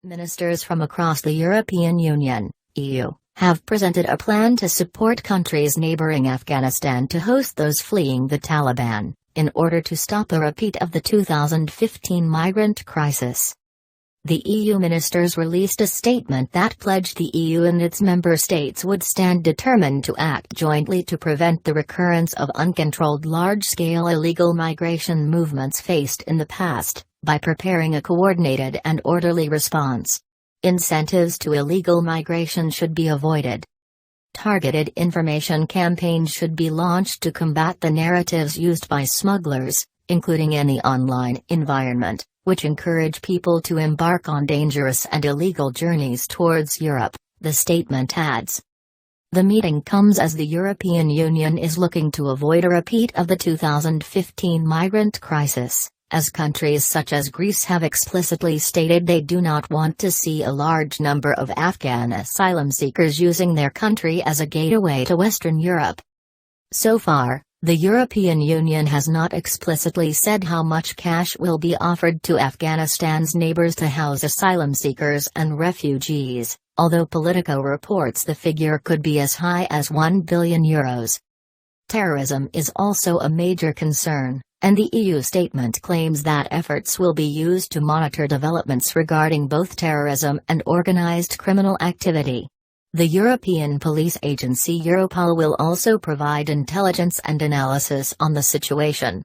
Ministers from across the European Union, (EU), have presented a plan to support countries neighbouring Afghanistan to host those fleeing the Taliban, in order to stop a repeat of the 2015 migrant crisis. The EU ministers released a statement that pledged the EU and its member states would stand determined to act jointly to prevent the recurrence of uncontrolled large-scale illegal migration movements faced in the past, by preparing a coordinated and orderly response. Incentives to illegal migration should be avoided. Targeted information campaigns should be launched to combat the narratives used by smugglers, including in the online environment, which encourage people to embark on dangerous and illegal journeys towards Europe, the statement adds. The meeting comes as the European Union is looking to avoid a repeat of the 2015 migrant crisis, as countries such as Greece have explicitly stated they do not want to see a large number of Afghan asylum seekers using their country as a gateway to Western Europe. So far, the European Union has not explicitly said how much cash will be offered to Afghanistan's neighbours to house asylum seekers and refugees, although Politico reports the figure could be as high as €1 billion. Terrorism is also a major concern, and the EU statement claims that efforts will be used to monitor developments regarding both terrorism and organized criminal activity. The European police agency Europol will also provide intelligence and analysis on the situation.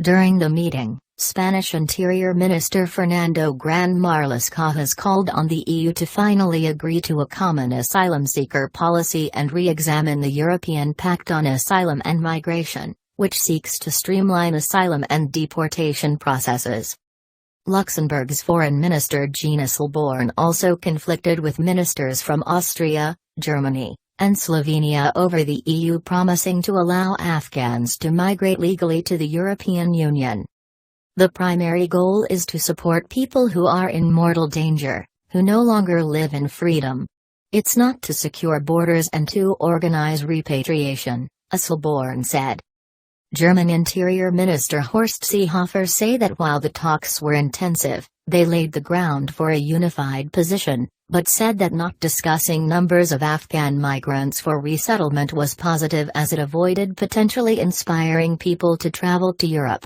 During the meeting, Spanish Interior Minister Fernando Gran Marlaska called on the EU to finally agree to a common asylum seeker policy and re-examine the European Pact on Asylum and Migration, which seeks to streamline asylum and deportation processes. Luxembourg's Foreign Minister Jean Asselborn also conflicted with ministers from Austria, Germany, and Slovenia over the EU promising to allow Afghans to migrate legally to the European Union. The primary goal is to support people who are in mortal danger, who no longer live in freedom. It's not to secure borders and to organize repatriation, Asselborn said. German Interior Minister Horst Seehofer said that while the talks were intensive, they laid the ground for a unified position, but said that not discussing numbers of Afghan migrants for resettlement was positive as it avoided potentially inspiring people to travel to Europe.